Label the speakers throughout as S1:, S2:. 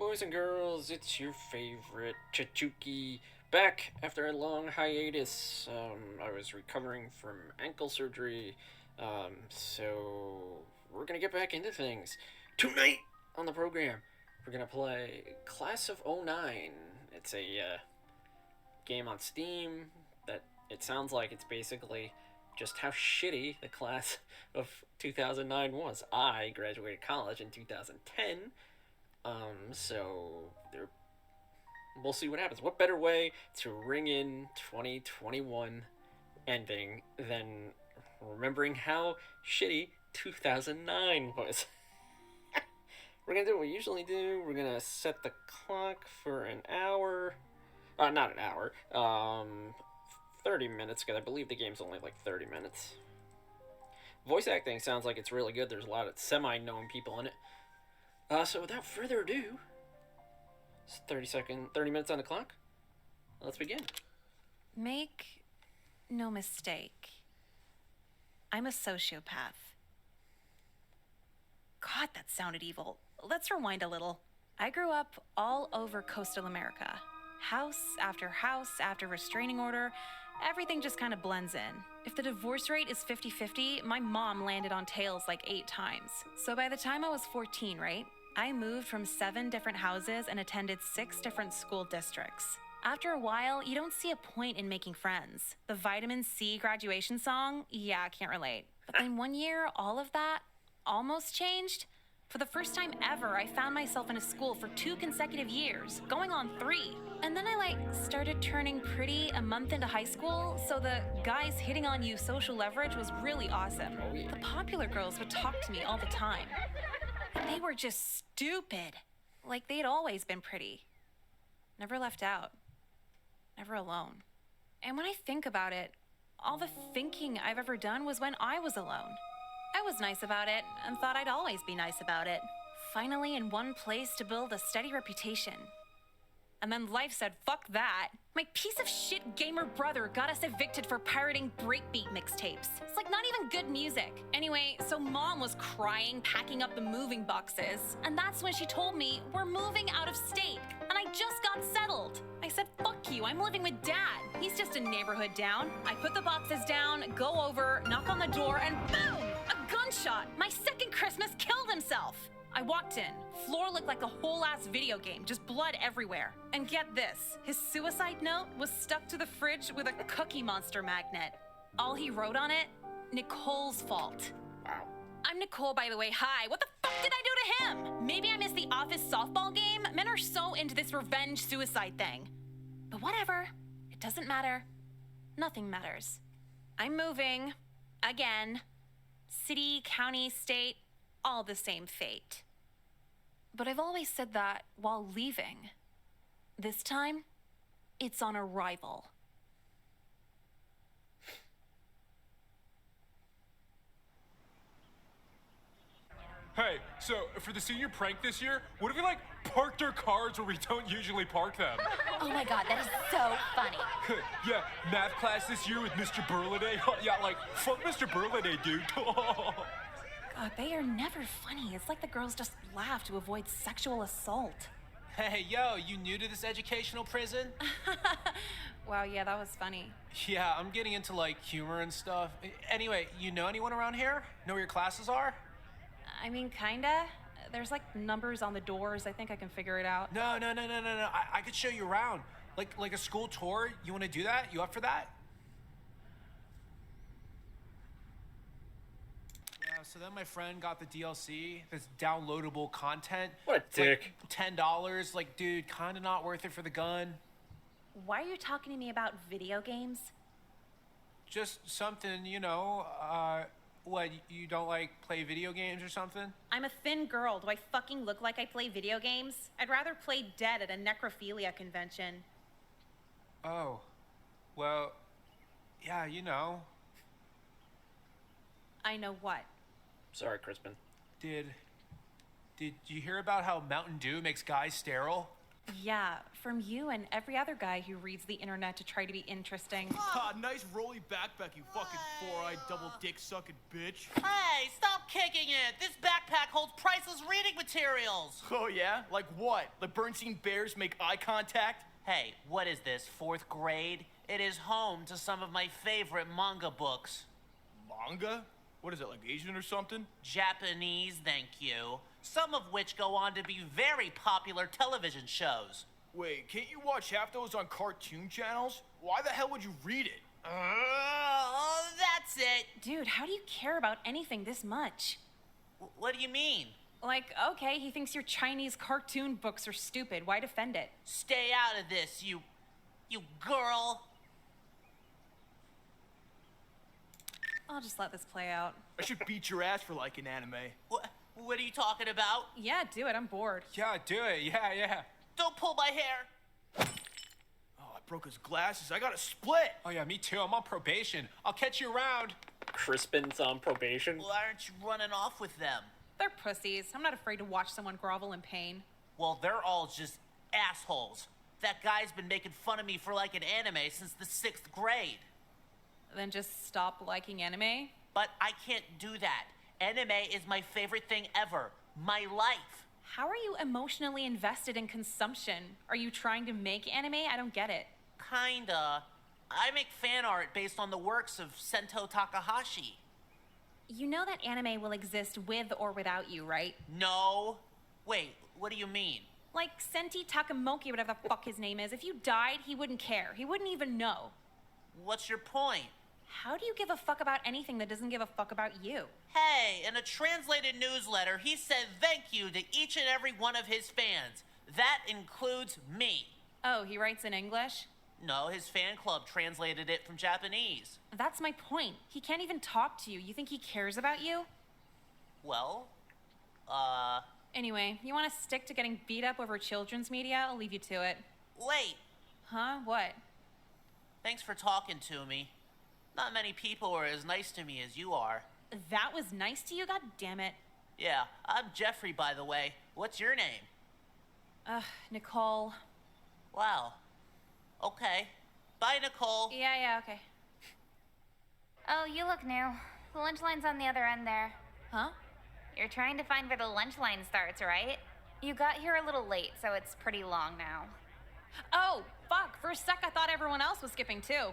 S1: boys and girls, it's your favorite Chichuki back after a long hiatus. I was recovering from ankle surgery, so we're gonna get back into things. Tonight on the program, we're gonna play Class of '09. It's a game on Steam that it sounds like it's basically just how shitty the class of 2009 was. I graduated college in 2010. So there, we'll see what happens. What better way to ring in 2021 ending than remembering how shitty 2009 was? We're gonna do what we usually do. We're gonna set the clock for an hour. Not an hour. 30 minutes, because I believe the game's only like 30 minutes. Voice acting sounds like it's really good. There's a lot of semi-known people in it. So without further ado, it's 30 minutes on the clock. Let's begin.
S2: Make no mistake, I'm a sociopath. God, that sounded evil. Let's rewind a little. I grew up all over coastal America. House after restraining order, everything just kind of blends in. If the divorce rate is 50-50, my mom landed on tails like 8 times. So by the time I was 14, right? I moved from 7 different houses and attended 6 different school districts. After a while, you don't see a point in making friends. The Vitamin C graduation song? Yeah, I can't relate. But then one year, all of that almost changed. For the first time ever, I found myself in a school for 2 consecutive years, going on 3. And then I started turning pretty a month into high school, so the guys hitting on you social leverage was really awesome. The popular girls would talk to me all the time. They were just stupid. Like they'd always been pretty. Never left out. Never alone. And when I think about it, all the thinking I've ever done was when I was alone. I was nice about it and thought I'd always be nice about it. Finally in one place to build a steady reputation. And then life said, fuck that. My piece of shit gamer brother got us evicted for pirating breakbeat mixtapes. It's like not even good music. Anyway, so mom was crying, packing up the moving boxes. And that's when she told me, we're moving out of state. And I just got settled. I said, fuck you, I'm living with dad. He's just a neighborhood down. I put the boxes down, go over, knock on the door, and boom! A gunshot. My second Christmas killed himself. I walked in. Floor looked like a whole-ass video game, just blood everywhere. And get this, his suicide note was stuck to the fridge with a Cookie Monster magnet. All he wrote on it, Nicole's fault.
S1: Wow.
S2: I'm Nicole, by the way. Hi. What the fuck did I do to him? Maybe I missed the office softball game? Men are so into this revenge suicide thing. But whatever. It doesn't matter. Nothing matters. I'm moving. Again. City, county, state, all the same fate. But I've always said that while leaving. This time, it's on arrival.
S3: Hey, so for the senior prank this year, what if we parked our cars where we don't usually park them?
S4: Oh my god, that is so funny.
S3: Yeah, math class this year with Mr. Burliday. Yeah, fuck Mr. Burliday, dude.
S2: God, they are never funny. It's like the girls just laugh to avoid sexual assault.
S5: Hey, yo, you new to this educational prison?
S2: Wow, yeah, that was funny.
S5: Yeah, I'm getting into humor and stuff. Anyway, you know anyone around here? Know where your classes are?
S2: I mean, kinda. There's numbers on the doors. I think I can figure it out.
S5: No. I could show you around. Like a school tour. You want to do that? You up for that? Yeah, so then my friend got the DLC, this downloadable content.
S1: What a dick.
S5: $10. Dude, kind of not worth it for the gun.
S2: Why are you talking to me about video games?
S5: Just something, what, you don't play video games or something?
S2: I'm a thin girl. Do I fucking look like I play video games? I'd rather play dead at a necrophilia convention.
S5: Oh. Well, yeah,
S2: I know what?
S1: Sorry, Crispin.
S5: Did you hear about how Mountain Dew makes guys sterile?
S2: Yeah, from you and every other guy who reads the internet to try to be interesting.
S6: Ah, nice rolly backpack, you fucking four-eyed double dick sucking bitch.
S7: Hey, stop kicking it! This backpack holds priceless reading materials!
S6: Oh yeah? Like what? Like Bernstein Bears make eye contact?
S7: Hey, what is this, 4th grade? It is home to some of my favorite manga books.
S6: Manga? What is it, like Asian or something?
S7: Japanese, thank you. Some of which go on to be very popular television shows.
S6: Wait, can't you watch half those on cartoon channels? Why the hell would you read it?
S7: That's it.
S2: Dude, how do you care about anything this much?
S7: What do you mean?
S2: Like, okay, he thinks your Chinese cartoon books are stupid. Why defend it?
S7: Stay out of this, you girl.
S2: I'll just let this play out.
S6: I should beat your ass for liking anime.
S7: What are you talking about?
S2: Yeah, do it. I'm bored.
S5: Yeah, do it. Yeah.
S7: Don't pull my hair.
S6: Oh, I broke his glasses. I got a split.
S5: Oh, yeah, me too. I'm on probation. I'll catch you around.
S1: Crispin's on probation.
S7: Why aren't you running off with them?
S2: They're pussies. I'm not afraid to watch someone grovel in pain.
S7: Well, they're all just assholes. That guy's been making fun of me for liking anime since the 6th grade.
S2: Then just stop liking anime?
S7: But I can't do that. Anime is my favorite thing ever. My life.
S2: How are you emotionally invested in consumption? Are you trying to make anime? I don't get it.
S7: Kinda. I make fan art based on the works of Sento Takahashi.
S2: You know that anime will exist with or without you, right?
S7: No. Wait, what do you mean?
S2: Like Senti Takamoki, whatever the fuck his name is. If you died, he wouldn't care. He wouldn't even know.
S7: What's your point?
S2: How do you give a fuck about anything that doesn't give a fuck about you?
S7: Hey, in a translated newsletter, he said thank you to each and every one of his fans. That includes me.
S2: Oh, he writes in English?
S7: No, his fan club translated it from Japanese.
S2: That's my point. He can't even talk to you. You think he cares about you?
S7: Well,
S2: Anyway, you want to stick to getting beat up over children's media? I'll leave you to it.
S7: wait.
S2: Huh? What?
S7: Thanks for talking to me. Not many people are as nice to me as you are.
S2: That was nice to you? God damn it.
S7: Yeah, I'm Jeffrey, by the way. What's your name?
S2: Nicole.
S7: Wow. Okay. Bye, Nicole.
S2: Yeah, okay.
S4: Oh, you look new. The lunch line's on the other end there.
S2: Huh?
S4: You're trying to find where the lunch line starts, right? You got here a little late, so it's pretty long now.
S2: Oh, fuck. For a sec, I thought everyone else was skipping too.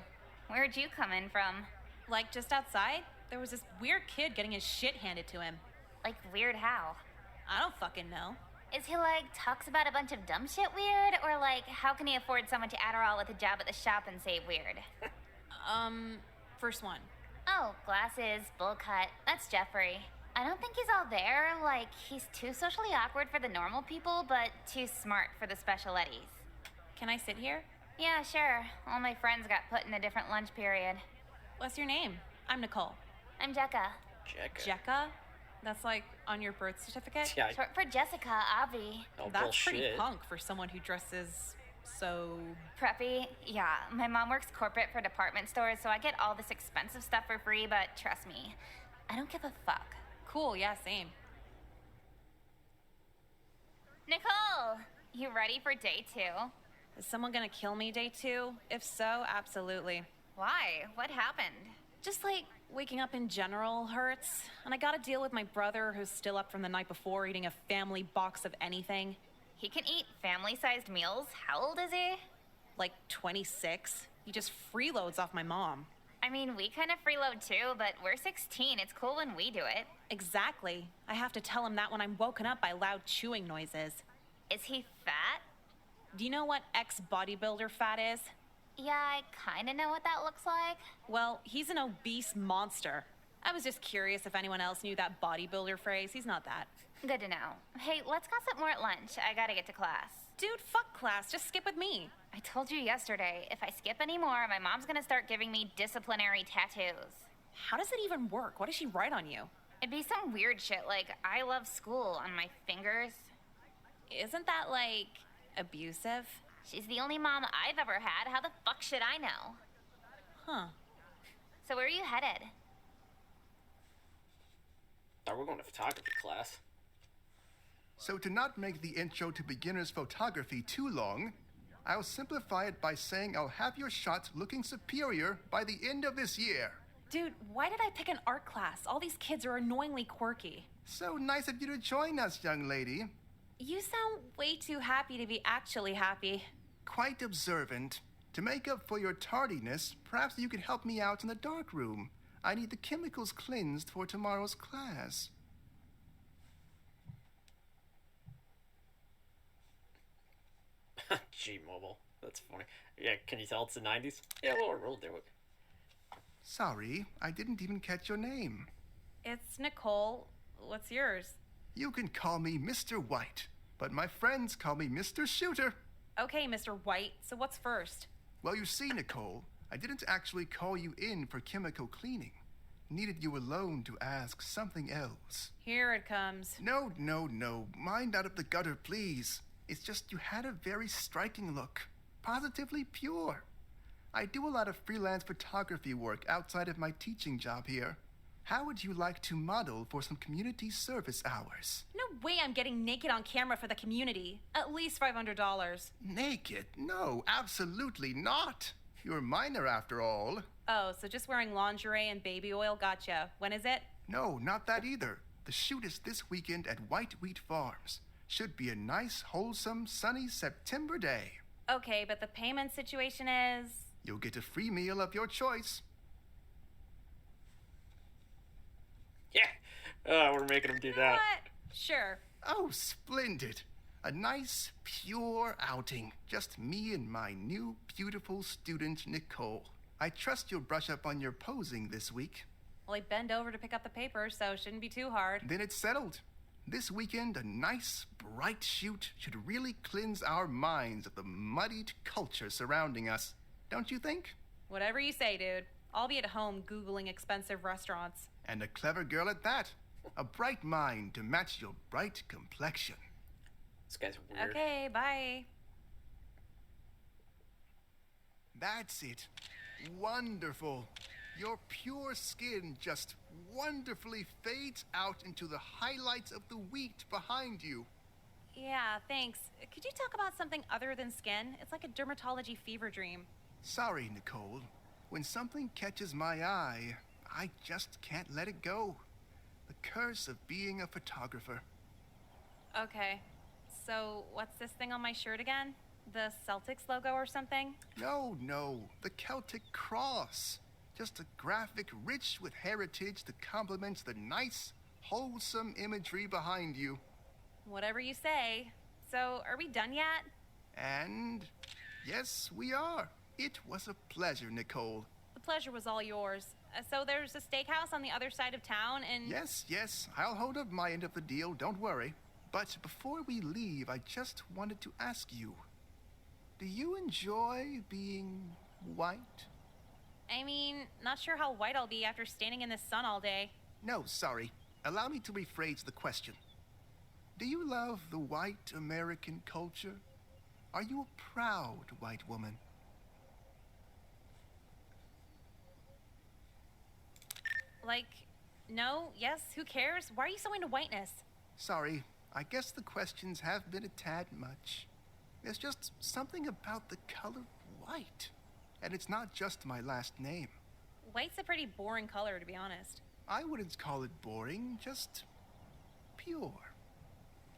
S4: Where'd you come in from?
S2: Like, just outside, there was this weird kid getting his shit handed to him.
S4: Like, weird how?
S2: I don't fucking know.
S4: Is he like, talks about a bunch of dumb shit weird? Or like, how can he afford so much Adderall with a job at the shop and say weird?
S2: First one.
S4: Oh, glasses, bowl cut. That's Jeffrey. I don't think he's all there. Like, he's too socially awkward for the normal people, but too smart for the special eddies.
S2: Can I sit here?
S4: Yeah, sure. All my friends got put in a different lunch period.
S2: What's your name? I'm Nicole.
S4: I'm Jekka.
S2: Jekka? That's like on your birth certificate?
S1: Yeah.
S4: Short for Jessica, Avi.
S1: Oh,
S2: That's pretty
S1: bullshit.
S2: punk for someone who dresses so...
S4: Preppy? Yeah. My mom works corporate for department stores, so I get all this expensive stuff for free, but trust me, I don't give a fuck.
S2: Cool, yeah, same.
S4: Nicole! You ready for day 2?
S2: Is someone gonna kill me day 2? If so, absolutely.
S4: Why? What happened?
S2: Just like waking up in general hurts, and I gotta deal with my brother who's still up from the night before eating a family box of anything.
S4: He can eat family-sized meals? How old is he?
S2: Like 26. He just freeloads off my mom.
S4: I mean, we kind of freeload too, but we're 16. It's cool when we do it.
S2: Exactly. I have to tell him that when I'm woken up by loud chewing noises.
S4: Is he fat?
S2: Do you know what ex-bodybuilder fat is?
S4: Yeah, I kind of know what that looks like.
S2: Well, he's an obese monster. I was just curious if anyone else knew that bodybuilder phrase. He's not that.
S4: Good to know. Hey, let's gossip more at lunch. I gotta get to class.
S2: Dude, fuck class. Just skip with me.
S4: I told you yesterday, if I skip anymore, my mom's gonna start giving me disciplinary tattoos.
S2: How does it even work? What does she write on you?
S4: It'd be some weird shit like, I love school on my fingers.
S2: Isn't that, like, abusive?
S4: She's the only mom I've ever had. How the fuck should I know?
S2: Huh.
S4: So where are you headed?
S1: Thought we were going to photography class.
S8: So to not make the intro to beginner's photography too long, I'll simplify it by saying I'll have your shot looking superior by the end of this year.
S2: Dude, why did I pick an art class? All these kids are annoyingly quirky.
S8: So nice of you to join us, young lady.
S2: You sound way too happy to be actually happy.
S8: Quite observant. To make up for your tardiness, perhaps you could help me out in the dark room. I need the chemicals cleansed for tomorrow's class.
S1: G-Mobile. That's funny. Yeah, can you tell it's the 90s? Yeah, we'll do it.
S8: Sorry, I didn't even catch your name.
S2: It's Nicole. What's yours?
S8: You can call me Mr. White, but my friends call me Mr. Shooter.
S2: Okay, Mr. White, so what's first?
S8: Well, you see, Nicole, I didn't actually call you in for chemical cleaning. Needed you alone to ask something else.
S2: Here it comes.
S8: No. Mind out of the gutter, please. It's just you had a very striking look. Positively pure. I do a lot of freelance photography work outside of my teaching job here. How would you like to model for some community service hours?
S2: No way I'm getting naked on camera for the community. At least $500.
S8: Naked? No, absolutely not. You're a minor after all.
S2: Oh, so just wearing lingerie and baby oil gotcha. When is it?
S8: No, not that either. The shoot is this weekend at White Wheat Farms. Should be a nice, wholesome, sunny September day.
S2: Okay, but the payment situation is...
S8: You'll get a free meal of your choice.
S1: Yeah, we're making him do that.
S2: What? Sure.
S8: Oh, splendid. A nice, pure outing. Just me and my new, beautiful student, Nicole. I trust you'll brush up on your posing this week.
S2: Well, I bend over to pick up the paper, so it shouldn't be too hard.
S8: Then it's settled. This weekend, a nice, bright shoot should really cleanse our minds of the muddied culture surrounding us. Don't you think?
S2: Whatever you say, dude. I'll be at home Googling expensive restaurants.
S8: And a clever girl at that. A bright mind to match your bright complexion.
S1: This guy's weird.
S2: Okay, bye.
S8: That's it. Wonderful. Your pure skin just wonderfully fades out into the highlights of the wheat behind you.
S2: Yeah, thanks. Could you talk about something other than skin? It's like a dermatology fever dream.
S8: Sorry, Nicole. When something catches my eye, I just can't let it go. The curse of being a photographer.
S2: Okay. So, what's this thing on my shirt again? The Celtics logo or something?
S8: No. The Celtic cross. Just a graphic rich with heritage that complements the nice, wholesome imagery behind you.
S2: Whatever you say. So, are we done yet?
S8: And yes, we are. It was a pleasure, Nicole.
S2: The pleasure was all yours. So there's a steakhouse on the other side of town and...
S8: Yes. I'll hold up my end of the deal, don't worry. But before we leave, I just wanted to ask you, do you enjoy being white?
S2: I mean, not sure how white I'll be after standing in the sun all day.
S8: No, sorry. Allow me to rephrase the question. Do you love the white American culture? Are you a proud white woman?
S2: Like, no, yes, who cares? Why are you so into whiteness?
S8: Sorry, I guess the questions have been a tad much. There's just something about the color white. And it's not just my last name.
S2: White's a pretty boring color, to be honest.
S8: I wouldn't call it boring, just pure.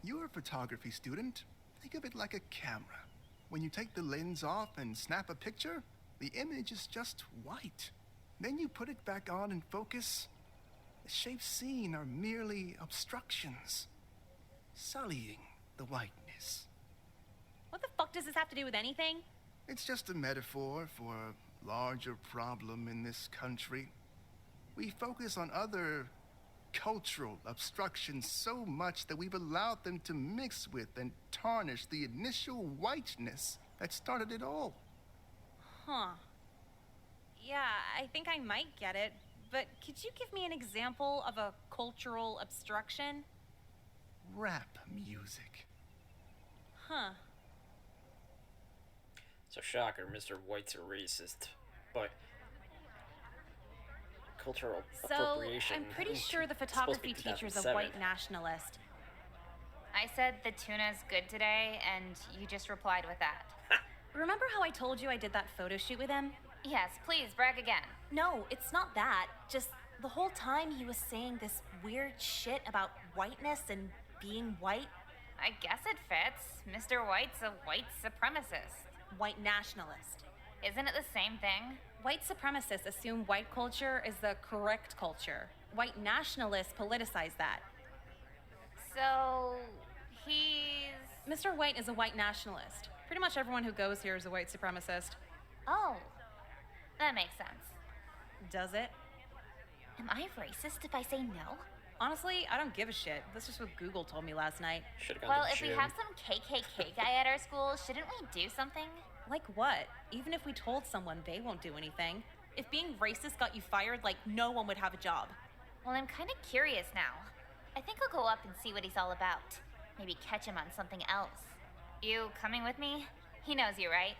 S8: You're a photography student. Think of it like a camera. When you take the lens off and snap a picture, the image is just white. Then you put it back on and focus. The shapes seen are merely obstructions, sullying the whiteness.
S2: What the fuck does this have to do with anything?
S8: It's just a metaphor for a larger problem in this country. We focus on other cultural obstructions so much that we've allowed them to mix with and tarnish the initial whiteness that started it all.
S2: Huh. Yeah, I think I might get it, but could you give me an example of a cultural obstruction?
S8: Rap music.
S2: Huh.
S1: So shocker, Mr. White's a racist. But cultural
S2: So,
S1: appropriation.
S2: I'm pretty sure the
S1: It's supposed to be
S2: photography teacher's a
S1: 2007.
S2: white nationalist.
S4: I said the tuna's good today, and you just replied with that.
S2: Remember how I told you I did that photo shoot with him?
S4: Yes, please, brag again.
S9: No, it's not that. Just the whole time he was saying this weird shit about whiteness and being white.
S4: I guess it fits. Mr. White's a white supremacist.
S9: White nationalist.
S4: Isn't it the same thing?
S2: White supremacists assume white culture is the correct culture. White nationalists politicize that.
S4: So, he's...
S2: Mr. White is a white nationalist. Pretty much everyone who goes here is a white supremacist.
S4: Oh, that makes sense.
S2: Does it?
S4: Am I racist if I say no?
S2: Honestly, I don't give a shit. That's just what Google told me last night.
S1: Should've gone
S4: Well,
S1: to
S4: if we
S1: gym.
S4: have some KKK guy at our school, shouldn't we do something?
S2: Like what? Even if we told someone, they won't do anything. If being racist got you fired, like, no one would have a job.
S4: Well, I'm kind of curious now. I think I'll go up and see what he's all about. Maybe catch him on something else. You coming with me? He knows you, right?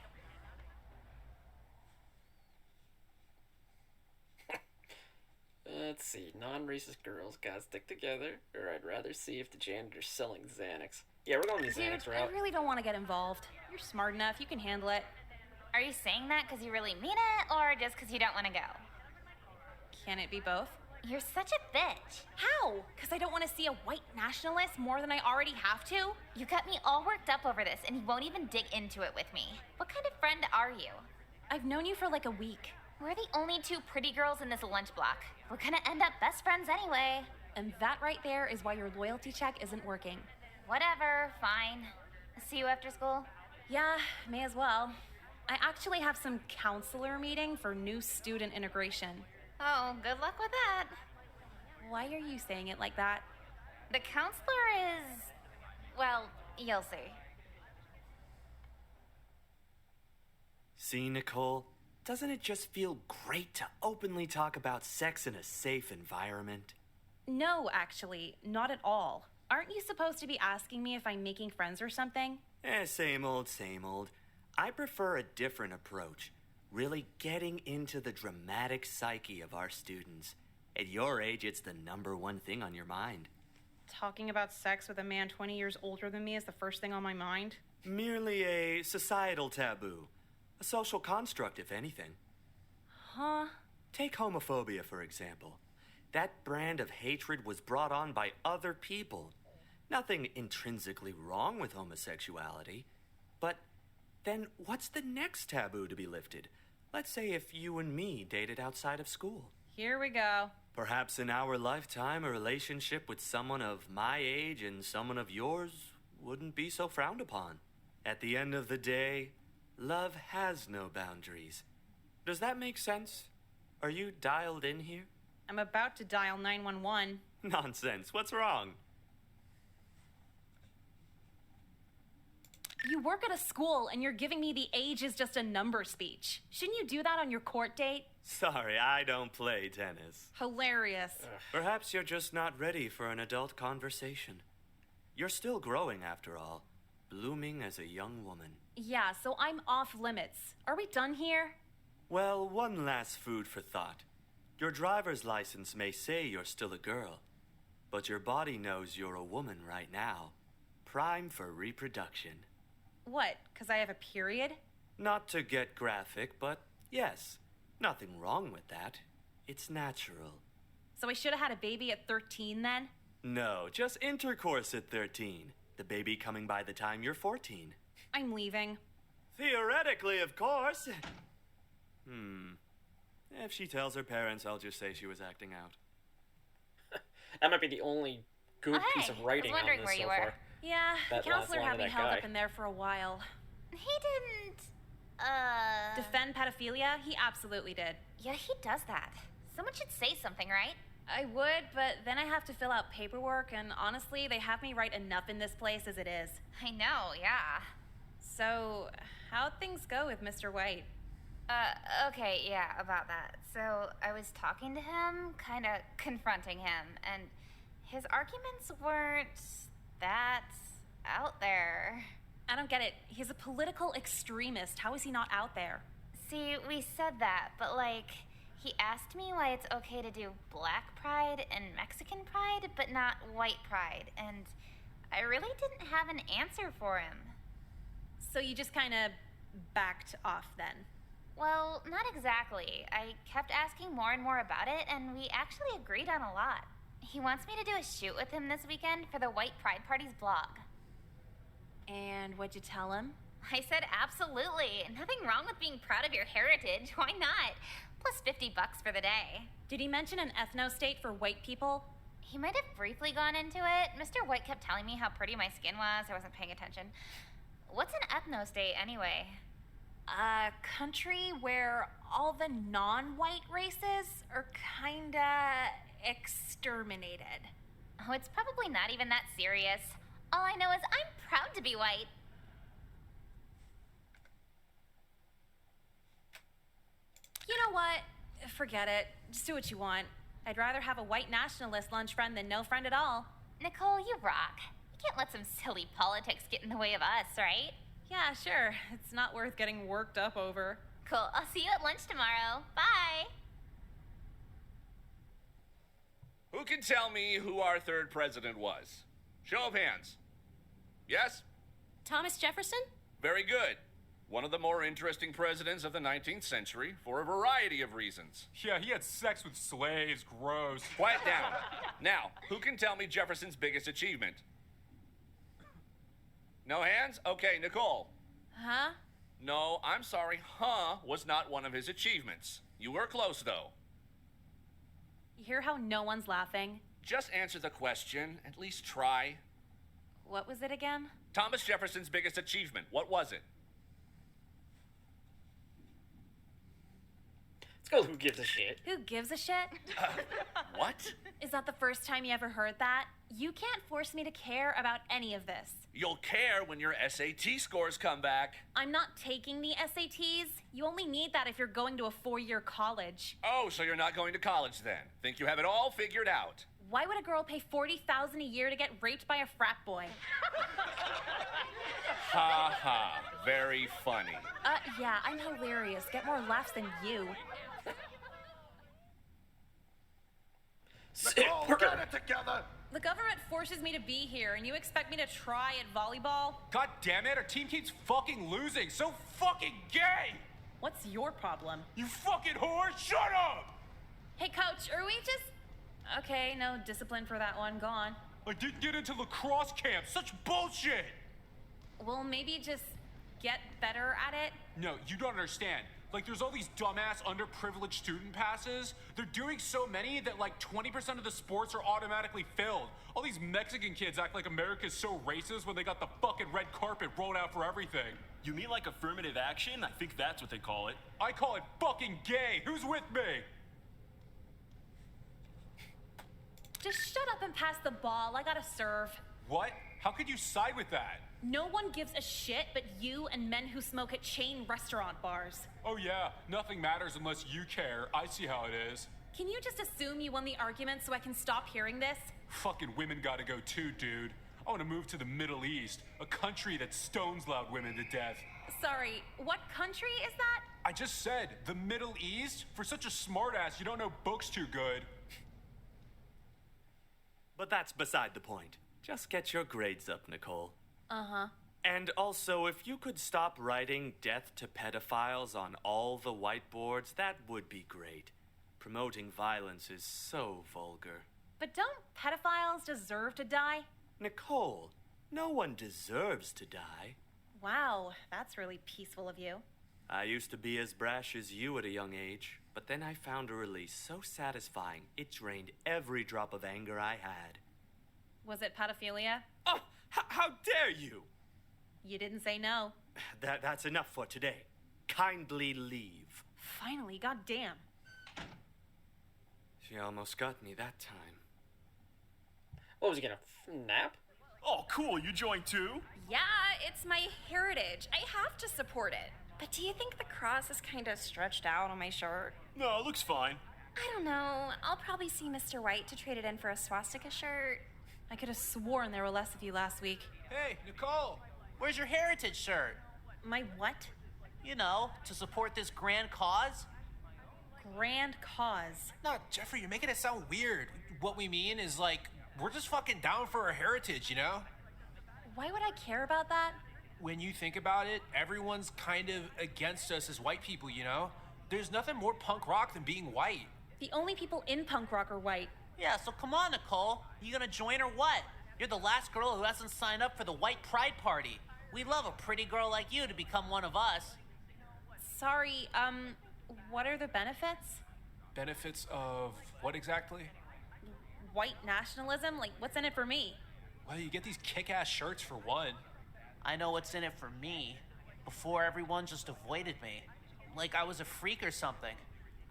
S1: Let's see. Non-racist girls gotta stick together, or I'd rather see if the janitor's selling Xanax. Yeah, we're going the Xanax
S2: Dude,
S1: route.
S2: I really don't want to get involved. You're smart enough. You can handle it.
S4: Are you saying that because you really mean it, or just because you don't want to go?
S2: Can it be both?
S4: You're such a bitch.
S2: How? Because I don't want to see a white nationalist more than I already have to?
S4: You got me all worked up over this, and you won't even dig into it with me. What kind of friend are you?
S2: I've known you for like a week.
S4: We're the only two pretty girls in this lunch block. We're gonna end up best friends anyway.
S2: And that right there is why your loyalty check isn't working.
S4: Whatever, fine. See you after school?
S2: Yeah, may as well. I actually have some counselor meeting for new student integration.
S4: Oh, good luck with that.
S2: Why are you saying it like that?
S4: The counselor is... well, you'll see.
S10: See, Nicole? Doesn't it just feel great to openly talk about sex in a safe environment?
S2: No, actually, not at all. Aren't you supposed to be asking me if I'm making friends or something?
S10: Same old, same old. I prefer a different approach. Really getting into the dramatic psyche of our students. At your age, it's the #1 thing on your mind.
S2: Talking about sex with a man 20 years older than me is the first thing on my mind?
S10: Merely a societal taboo. A social construct, if anything.
S2: Huh?
S10: Take homophobia, for example. That brand of hatred was brought on by other people. Nothing intrinsically wrong with homosexuality. But then what's the next taboo to be lifted? Let's say if you and me dated outside of school.
S2: Here we go.
S10: Perhaps in our lifetime, a relationship with someone of my age and someone of yours wouldn't be so frowned upon. At the end of the day, love has no boundaries. Does that make sense? Are you dialed in here?
S2: I'm about to dial 911.
S10: Nonsense. What's wrong?
S2: You work at a school and you're giving me the age is just a number speech. Shouldn't you do that on your court date?
S10: Sorry, I don't play tennis.
S2: Hilarious.
S10: Perhaps you're just not ready for an adult conversation. You're still growing, after all, blooming as a young woman.
S2: Yeah, so I'm off limits. Are we done here?
S10: Well, one last food for thought. Your driver's license may say you're still a girl, but your body knows you're a woman right now, prime for reproduction.
S2: What, because I have a period?
S10: Not to get graphic, but yes, nothing wrong with that. It's natural.
S2: So I should have had a baby at 13 then?
S10: No, just intercourse at 13. The baby coming by the time you're 14.
S2: I'm leaving.
S10: Theoretically, of course. If she tells her parents, I'll just say she was acting out.
S1: That might be the only good
S4: Oh,
S1: piece
S4: hey,
S1: of writing
S4: I was wondering
S1: on this
S4: where
S1: so
S4: you were.
S1: far.
S2: Yeah,
S1: That
S2: the
S1: last
S2: counselor
S1: line
S2: had
S1: of
S2: me
S1: that
S2: held
S1: guy.
S2: up in there for a while.
S4: He didn't,
S2: Defend pedophilia? He absolutely did.
S4: Yeah, he does that. Someone should say something, right?
S2: I would, but then I have to fill out paperwork, and honestly, they have me write enough in this place as it is.
S4: I know, yeah.
S2: So, how'd things go with Mr. White?
S4: Okay, yeah, about that. So, I was talking to him, kinda confronting him, and his arguments weren't that out there.
S2: I don't get it. He's a political extremist. How is he not out there?
S4: See, we said that, but like, he asked me why it's okay to do black pride and Mexican pride, but not white pride, and I really didn't have an answer for him.
S2: So you just kind of backed off then?
S4: Well, not exactly. I kept asking more and more about it, and we actually agreed on a lot. He wants me to do a shoot with him this weekend for the White Pride Party's blog.
S2: And what'd you tell him?
S4: I said absolutely. Nothing wrong with being proud of your heritage. Why not? Plus $50 for the day.
S2: Did he mention an ethno-state for white people?
S4: He might have briefly gone into it. Mr. White kept telling me how pretty my skin was. I wasn't paying attention. What's an ethno-state anyway?
S9: A country where all the non-white races are kinda exterminated.
S4: Oh, it's probably not even that serious. All I know is I'm proud to be white.
S2: You know what? Forget it. Just do what you want. I'd rather have a white nationalist lunch friend than no friend at all.
S4: Nicole, you rock. You can't let some silly politics get in the way of us, right?
S2: Yeah, sure. It's not worth getting worked up over.
S4: Cool. I'll see you at lunch tomorrow. Bye.
S11: Who can tell me who our third president was? Show of hands. Yes?
S9: Thomas Jefferson?
S11: Very good. One of the more interesting presidents of the 19th century for a variety of reasons.
S3: Yeah, he had sex with slaves. Gross.
S11: Quiet down. Now, who can tell me Jefferson's biggest achievement? No hands? Okay, Nicole.
S2: Huh?
S11: No, I'm sorry. Huh was not one of his achievements. You were close, though.
S2: You hear how no one's laughing?
S11: Just answer the question. At least try.
S2: What was it again?
S11: Thomas Jefferson's biggest achievement. What was it?
S1: Let's go, who gives a shit?
S2: Who gives a shit?
S11: What?
S2: Is that the first time you ever heard that? You can't force me to care about any of this.
S11: You'll care when your SAT scores come back.
S2: I'm not taking the SATs. You only need that if you're going to a 4-year college.
S11: Oh, so you're not going to college then? Think you have it all figured out?
S2: Why would a girl pay $40,000 a year to get raped by a frat boy?
S11: Ha ha. Very funny.
S2: Yeah, I'm hilarious. Get more laughs than you.
S11: Nicole, get it together!
S2: The government forces me to be here, and you expect me to try at volleyball?
S3: God damn it, our team keeps fucking losing. So fucking gay!
S2: What's your problem?
S3: You fucking whore, shut up!
S2: Hey, coach, are we just... Okay, no discipline for that one. Go on.
S3: I didn't get into lacrosse camp. Such bullshit!
S2: Well, maybe just get better at it?
S3: No, you don't understand. Like, there's all these dumbass underprivileged student passes. They're doing so many that, like, 20% of the sports are automatically filled. All these Mexican kids act like America's so racist when they got the fucking red carpet rolled out for everything.
S12: You mean like affirmative action? I think that's what they call it.
S3: I call it fucking gay. Who's with me?
S2: Just shut up and pass the ball. I gotta serve.
S3: What? How could you side with that?
S2: No one gives a shit but you and men who smoke at chain restaurant bars.
S3: Oh yeah, nothing matters unless you care. I see how it is.
S2: Can you just assume you won the argument so I can stop hearing this?
S3: Fucking women gotta go too, dude. I wanna move to the Middle East, a country that stones loud women to death.
S2: Sorry, what country is that?
S3: I just said, the Middle East? For such a smartass, you don't know books too good.
S10: But that's beside the point. Just get your grades up, Nicole.
S2: Uh-huh.
S10: And also, if you could stop writing death to pedophiles on all the whiteboards, that would be great. Promoting violence is so vulgar.
S2: But don't pedophiles deserve to die?
S10: Nicole, no one deserves to die.
S2: Wow, that's really peaceful of you.
S10: I used to be as brash as you at a young age, but then I found a release so satisfying it drained every drop of anger I had.
S2: Was it pedophilia?
S10: Oh, how dare you!
S2: You didn't say no.
S10: That's enough for today. Kindly leave.
S2: Finally, goddamn.
S10: She almost got me that time.
S1: What was he gonna nap?
S12: Oh, cool, you joined too?
S9: Yeah, it's my heritage. I have to support it. But do you think the cross is kind of stretched out on my shirt?
S12: No, it looks fine.
S9: I don't know. I'll probably see Mr. White to trade it in for a swastika shirt.
S2: I could have sworn there were less of you last week.
S7: Hey, Nicole, where's your heritage shirt?
S2: My what?
S7: You know, to support this grand cause?
S2: Grand cause.
S5: No, Jeffrey, you're making it sound weird. What we mean is, like, we're just fucking down for our heritage, you know?
S9: Why would I care about that?
S5: When you think about it, everyone's kind of against us as white people, you know? There's nothing more punk rock than being white.
S2: The only people in punk rock are white.
S7: Yeah, so come on, Nicole. You gonna join or what? You're the last girl who hasn't signed up for the white pride party. We'd love a pretty girl like you to become one of us.
S2: Sorry, what are the benefits?
S5: Benefits of what exactly?
S2: White nationalism? Like, what's in it for me?
S5: Well, you get these kick-ass shirts for one.
S7: I know what's in it for me. Before, everyone just avoided me. Like I was a freak or something.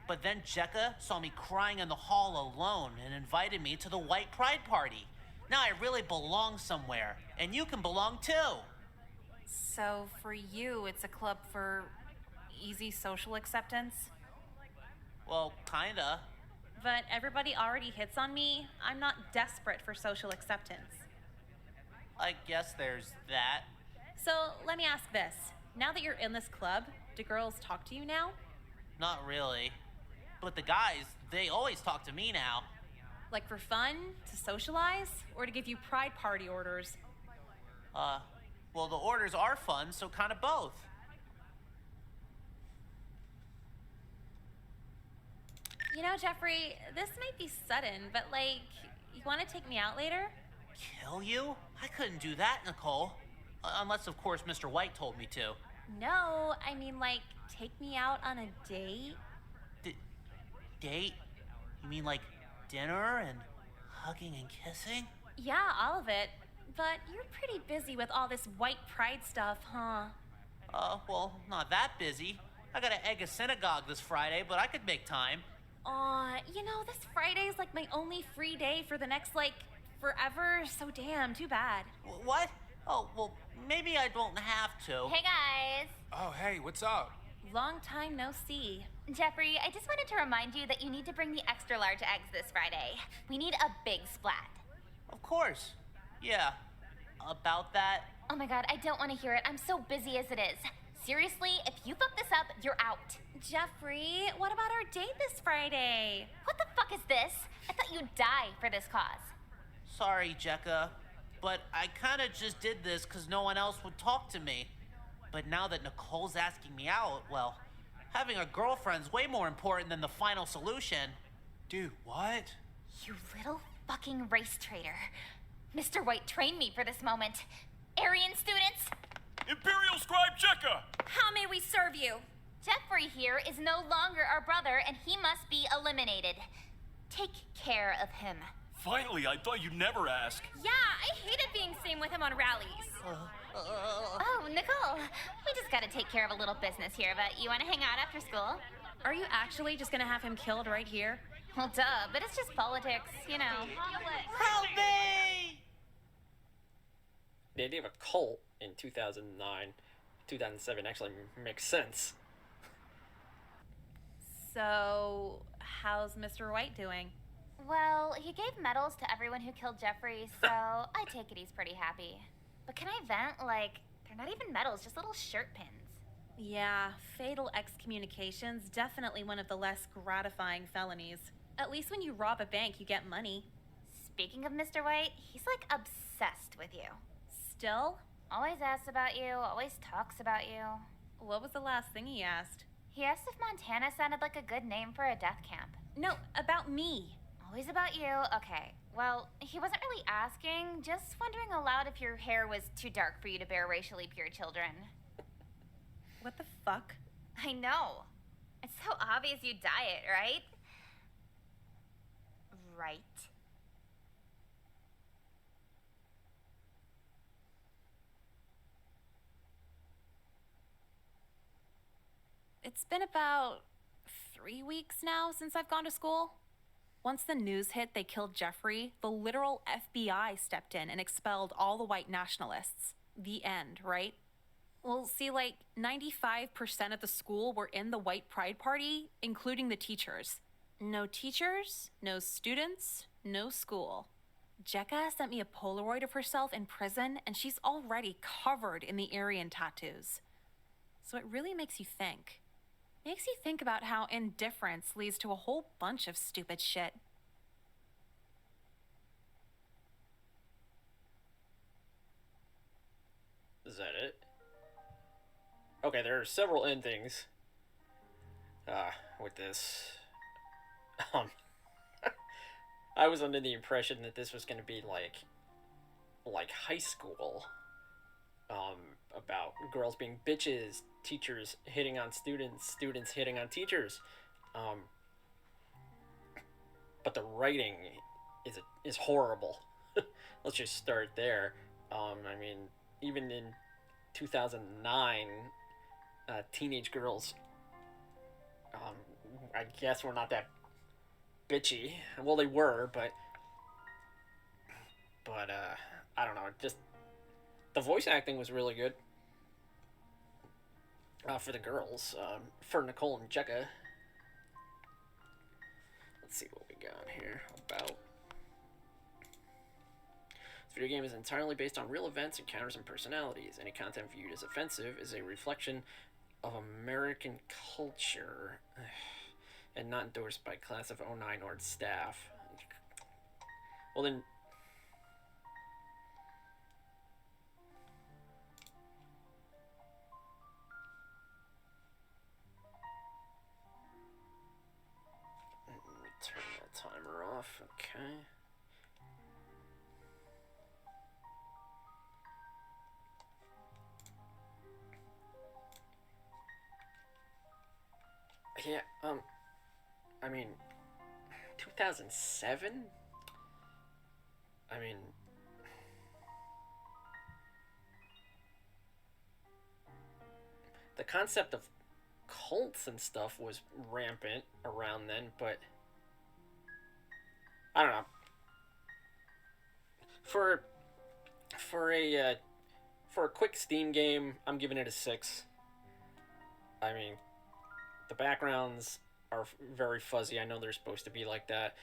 S7: But then Jekka saw me crying in the hall alone and invited me to the white pride party. Now I really belong somewhere, and you can belong too.
S2: So, for you, it's a club for easy social acceptance?
S7: Well, kinda.
S2: But everybody already hits on me. I'm not desperate for social acceptance.
S7: I guess there's that.
S2: So, let me ask this. Now that you're in this club, do girls talk to you now?
S7: Not really. But the guys, they always talk to me now.
S2: Like for fun, to socialize, or to give you pride party orders?
S7: Well, the orders are fun, so kind of both.
S2: You know, Jeffrey, this might be sudden, but like, you want to take me out later?
S7: Kill you? I couldn't do that, Nicole. Unless, of course, Mr. White told me to.
S9: No, I mean, like, take me out on a date?
S7: Date? You mean like dinner and hugging and kissing?
S9: Yeah, all of it. But you're pretty busy with all this white pride stuff, huh?
S7: Well, not that busy. I gotta egg a synagogue this Friday, but I could make time.
S9: You know, this Friday's like my only free day for the next, like, forever, so damn, too bad.
S7: What? Oh, well, maybe I don't have to.
S4: Hey guys!
S5: Oh, hey, what's up?
S2: Long time no see.
S4: Jeffrey, I just wanted to remind you that you need to bring the extra large eggs this Friday. We need a big splat.
S7: Of course. Yeah. About that?
S4: Oh my god, I don't want to hear it. I'm so busy as it is. Seriously, if you fuck this up, you're out.
S9: Jeffrey, what about our date this Friday?
S4: What the fuck is this? I thought you'd die for this cause.
S7: Sorry, Jekka, but I kinda just did this because no one else would talk to me. But now that Nicole's asking me out, well, having a girlfriend's way more important than the final solution.
S5: Dude, what?
S4: You little fucking race traitor. Mr. White trained me for this moment. Aryan students,
S12: Imperial Scribe Jekka!
S9: How may we serve you?
S4: Jeffrey here is no longer our brother and he must be eliminated. Take care of him.
S12: Finally, I thought you'd never ask.
S9: Yeah, I hated being seen with him on rallies.
S4: Oh, Nicole, we just gotta take care of a little business here, but you wanna hang out after school?
S2: Are you actually just gonna have him killed right here?
S4: Well, duh, but it's just politics, you know.
S7: Help me!
S1: The idea of a cult in 2009, 2007 actually makes sense.
S2: So, how's Mr. White doing?
S4: Well, he gave medals to everyone who killed Jeffrey, so I take it he's pretty happy. But can I vent? Like, they're not even medals, just little shirt pins.
S2: Yeah, fatal excommunication's definitely one of the less gratifying felonies. At least when you rob a bank, you get money.
S4: Speaking of Mr. White, he's like obsessed with you.
S2: Still?
S4: Always asks about you, always talks about you.
S2: What was the last thing he asked?
S4: He asked if Montana sounded like a good name for a death camp.
S2: No, about me.
S4: Always about you? Okay. Well, he wasn't really asking, just wondering aloud if your hair was too dark for you to bear racially pure children.
S2: What the fuck?
S4: I know. It's so obvious you dye it, right? Right.
S2: It's been about 3 weeks now since I've gone to school. Once the news hit they killed Jeffrey, the literal FBI stepped in and expelled all the white nationalists. The end, right? Well, see, like 95% of the school were in the white pride party, including the teachers. No teachers, no students, no school. Jekka sent me a Polaroid of herself in prison, and she's already covered in the Aryan tattoos. So it really makes you think. Makes you think about how indifference leads to a whole bunch of stupid shit.
S1: Was that it? Okay, there are several endings. With this. I was under the impression that this was going to be like high school. About girls being bitches, teachers hitting on students, students hitting on teachers. But the writing is horrible. Let's just start there. I mean, even in 2009, teenage girls, I guess were not that bitchy. Well, they were, but I don't know. Just the voice acting was really good for the girls, for Nicole and Jekka. Let's see what we got here about. This video game is entirely based on real events, encounters, and personalities. Any content viewed as offensive is a reflection of American culture and not endorsed by class of 09 or its staff. Well then, let me turn that timer off, okay. Yeah, I mean, 2007? I mean, the concept of cults and stuff was rampant around then, but I don't know. For a quick Steam game, I'm giving it a 6. I mean, the backgrounds are very fuzzy. I know they're supposed to be like that.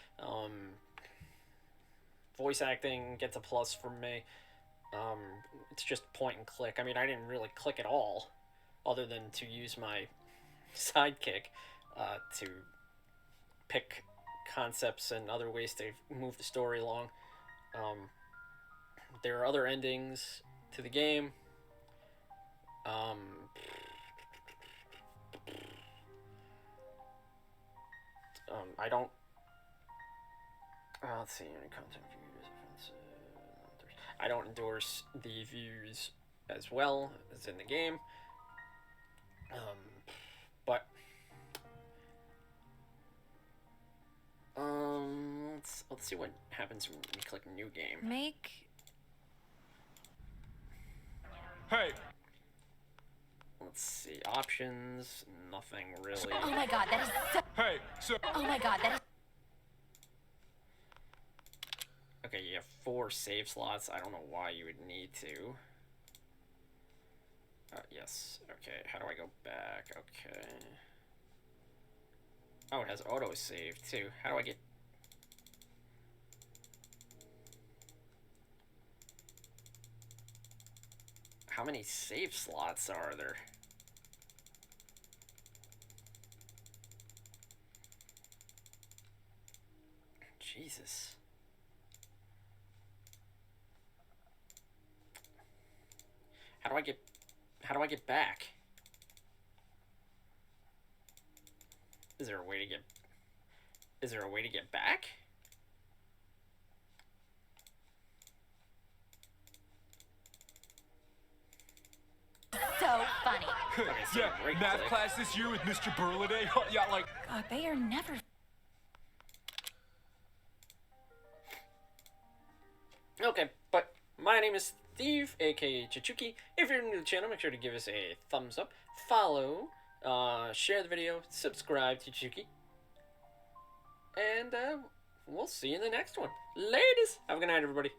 S1: Voice acting gets a plus from me. It's just point and click. I mean, I didn't really click at all, other than to use my sidekick to pick concepts and other ways to move the story along. There are other endings to the game. I don't. Let's see. Any content viewed as offensive. I don't endorse the views as well as in the game. But let's see what happens when we click new game.
S3: Hey.
S1: Let's see, options, nothing really.
S9: Oh my god, that is so...
S3: Hey, so...
S9: Oh my god, that is...
S1: Okay, you have 4 save slots. I don't know why you would need to. Yes. Okay, how do I go back? Okay. Oh, it has auto-save, too. How do I get... How many save slots are there? Jesus. How do I get back? Is there a way to get back?
S9: So funny.
S1: Okay, so
S3: Yeah,
S1: right
S3: math
S1: click.
S3: class this year with Mr. Burliday. Yeah, like...
S2: God, they are never...
S1: Okay, but my name is Steve, aka Chichuki. If you're new to the channel, make sure to give us a thumbs up, follow, share the video, subscribe to Chichuki. And we'll see you in the next one. Ladies! Have a good night, everybody.